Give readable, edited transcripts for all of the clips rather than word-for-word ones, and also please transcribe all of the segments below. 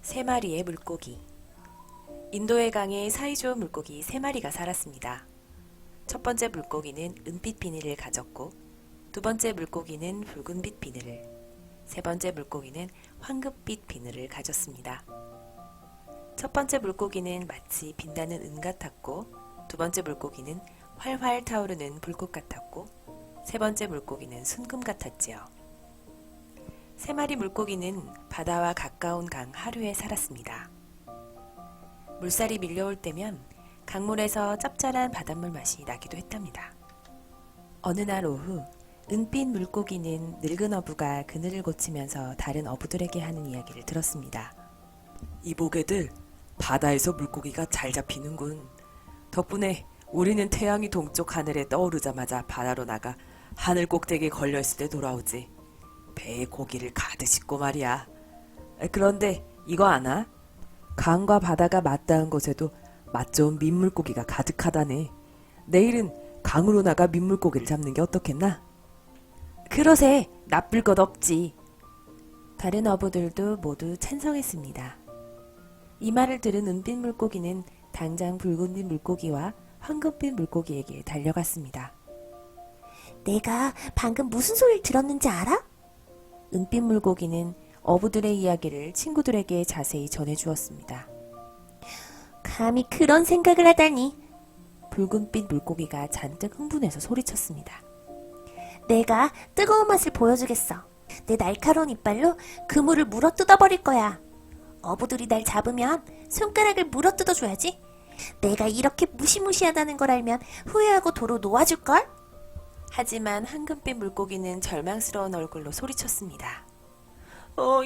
세 마리의 물고기. 인도의 강에 사이좋은 물고기 세 마리가 살았습니다. 첫 번째 물고기는 은빛 비늘을 가졌고, 두 번째 물고기는 붉은빛 비늘을, 세 번째 물고기는 황금빛 비늘을 가졌습니다. 첫 번째 물고기는 마치 빛나는 은 같았고, 두 번째 물고기는 활활 타오르는 불꽃 같았고, 세 번째 물고기는 순금 같았지요. 세 마리 물고기는 바다와 가까운 강 하류에 살았습니다. 물살이 밀려올 때면 강물에서 짭짤한 바닷물 맛이 나기도 했답니다. 어느 날 오후, 은빛 물고기는 늙은 어부가 그늘을 고치면서 다른 어부들에게 하는 이야기를 들었습니다. 이보게들, 바다에서 물고기가 잘 잡히는군. 덕분에 우리는 태양이 동쪽 하늘에 떠오르자마자 바다로 나가 하늘 꼭대기에 걸려있을 때 돌아오지. 배에 고기를 가득 싣고 말이야. 그런데 이거 아나? 강과 바다가 맞닿은 곳에도 맛 좋은 민물고기가 가득하다네. 내일은 강으로 나가 민물고기를 잡는 게 어떻겠나? 그러세, 나쁠 것 없지. 다른 어부들도 모두 찬성했습니다. 이 말을 들은 은빛 물고기는 당장 붉은빛 물고기와 황금빛 물고기에게 달려갔습니다. 내가 방금 무슨 소리를 들었는지 알아? 은빛 물고기는 어부들의 이야기를 친구들에게 자세히 전해주었습니다. 감히 그런 생각을 하다니. 붉은빛 물고기가 잔뜩 흥분해서 소리쳤습니다. 내가 뜨거운 맛을 보여주겠어. 내 날카로운 이빨로 그물을 물어뜯어버릴 거야. 어부들이 날 잡으면 손가락을 물어뜯어줘야지. 내가 이렇게 무시무시하다는 걸 알면 후회하고 도로 놓아줄걸? 하지만 황금빛 물고기는 절망스러운 얼굴로 소리쳤습니다.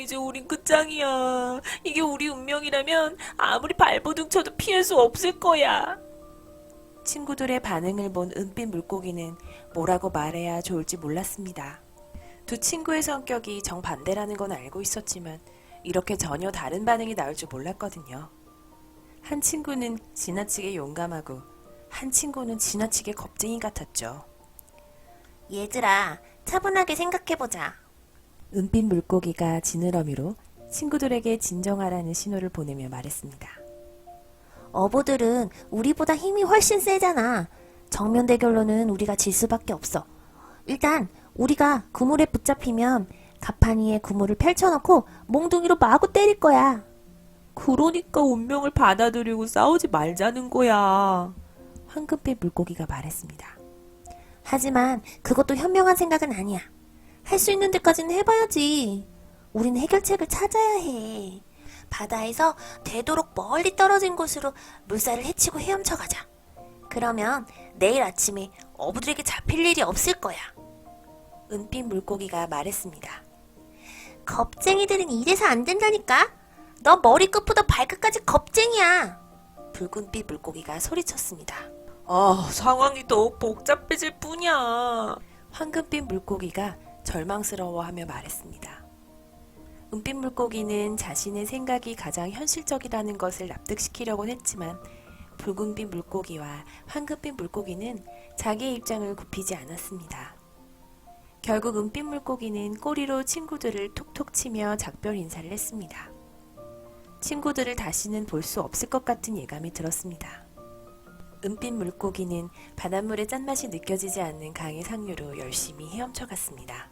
이제 우린 끝장이야. 이게 우리 운명이라면 아무리 발버둥 쳐도 피할 수 없을 거야. 친구들의 반응을 본 은빛 물고기는 뭐라고 말해야 좋을지 몰랐습니다. 두 친구의 성격이 정반대라는 건 알고 있었지만 이렇게 전혀 다른 반응이 나올 줄 몰랐거든요. 한 친구는 지나치게 용감하고 한 친구는 지나치게 겁쟁이 같았죠. 얘들아, 차분하게 생각해보자. 은빛 물고기가 지느러미로 친구들에게 진정하라는 신호를 보내며 말했습니다. 어부들은 우리보다 힘이 훨씬 세잖아. 정면 대결로는 우리가 질 수밖에 없어. 일단 우리가 그물에 붙잡히면 가판위에 그물을 펼쳐놓고 몽둥이로 마구 때릴 거야. 그러니까 운명을 받아들이고 싸우지 말자는 거야. 황금빛 물고기가 말했습니다. 하지만 그것도 현명한 생각은 아니야. 할 수 있는 데까지는 해봐야지. 우리는 해결책을 찾아야 해. 바다에서 되도록 멀리 떨어진 곳으로 물살을 헤치고 헤엄쳐가자. 그러면 내일 아침에 어부들에게 잡힐 일이 없을 거야. 은빛 물고기가 말했습니다. 겁쟁이들은 이래서 안 된다니까. 너 머리끝부터 발끝까지 겁쟁이야. 붉은빛 물고기가 소리쳤습니다. 상황이 더 복잡해질 뿐이야. 황금빛 물고기가 절망스러워하며 말했습니다. 은빛 물고기는 자신의 생각이 가장 현실적이라는 것을 납득시키려곤 했지만 붉은빛 물고기와 황금빛 물고기는 자기의 입장을 굽히지 않았습니다. 결국 은빛 물고기는 꼬리로 친구들을 톡톡 치며 작별 인사를 했습니다. 친구들을 다시는 볼 수 없을 것 같은 예감이 들었습니다. 은빛 물고기는 바닷물의 짠맛이 느껴지지 않는 강의 상류로 열심히 헤엄쳐 갔습니다.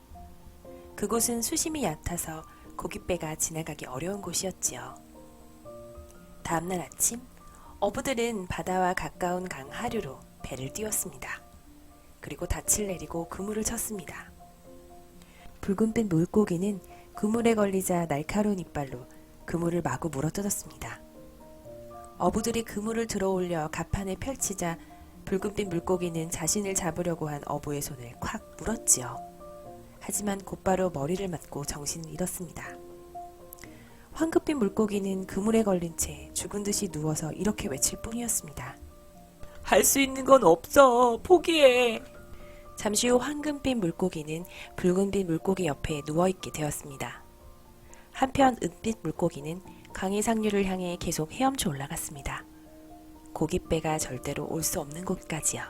그곳은 수심이 얕아서 고깃배가 지나가기 어려운 곳이었지요. 다음날 아침, 어부들은 바다와 가까운 강 하류로 배를 띄웠습니다. 그리고 닻을 내리고 그물을 쳤습니다. 붉은빛 물고기는 그물에 걸리자 날카로운 이빨로 그물을 마구 물어뜯었습니다. 어부들이 그물을 들어올려 가판에 펼치자 붉은빛 물고기는 자신을 잡으려고 한 어부의 손을 콱 물었지요. 하지만 곧바로 머리를 맞고 정신을 잃었습니다. 황금빛 물고기는 그물에 걸린 채 죽은 듯이 누워서 이렇게 외칠 뿐이었습니다. 할 수 있는 건 없어. 포기해. 잠시 후 황금빛 물고기는 붉은빛 물고기 옆에 누워있게 되었습니다. 한편 은빛 물고기는 강의 상류를 향해 계속 헤엄쳐 올라갔습니다. 고깃배가 절대로 올 수 없는 곳까지요.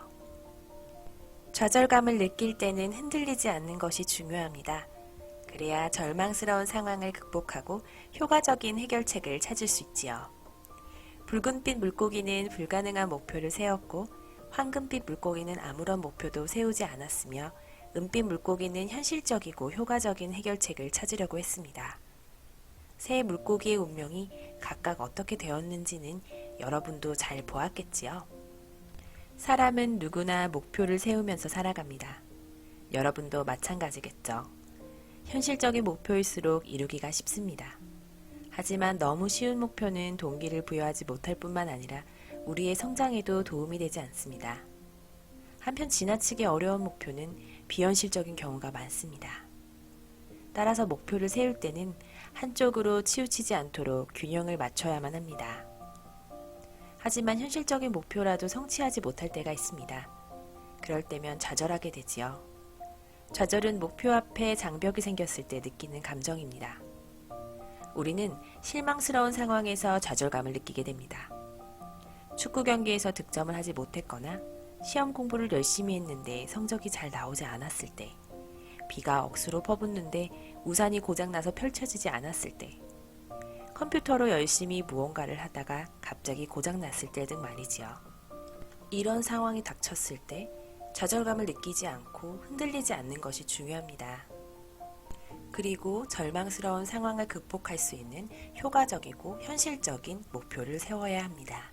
좌절감을 느낄 때는 흔들리지 않는 것이 중요합니다. 그래야 절망스러운 상황을 극복하고 효과적인 해결책을 찾을 수 있지요. 붉은빛 물고기는 불가능한 목표를 세웠고 황금빛 물고기는 아무런 목표도 세우지 않았으며 은빛 물고기는 현실적이고 효과적인 해결책을 찾으려고 했습니다. 세 물고기의 운명이 각각 어떻게 되었는지는 여러분도 잘 보았겠지요. 사람은 누구나 목표를 세우면서 살아갑니다. 여러분도 마찬가지겠죠. 현실적인 목표일수록 이루기가 쉽습니다. 하지만 너무 쉬운 목표는 동기를 부여하지 못할 뿐만 아니라 우리의 성장에도 도움이 되지 않습니다. 한편 지나치게 어려운 목표는 비현실적인 경우가 많습니다. 따라서 목표를 세울 때는 한쪽으로 치우치지 않도록 균형을 맞춰야만 합니다. 하지만 현실적인 목표라도 성취하지 못할 때가 있습니다. 그럴 때면 좌절하게 되지요. 좌절은 목표 앞에 장벽이 생겼을 때 느끼는 감정입니다. 우리는 실망스러운 상황에서 좌절감을 느끼게 됩니다. 축구 경기에서 득점을 하지 못했거나 시험 공부를 열심히 했는데 성적이 잘 나오지 않았을 때, 비가 억수로 퍼붓는데 우산이 고장나서 펼쳐지지 않았을 때, 컴퓨터로 열심히 무언가를 하다가 갑자기 고장났을 때 등 말이지요. 이런 상황이 닥쳤을 때 좌절감을 느끼지 않고 흔들리지 않는 것이 중요합니다. 그리고 절망스러운 상황을 극복할 수 있는 효과적이고 현실적인 목표를 세워야 합니다.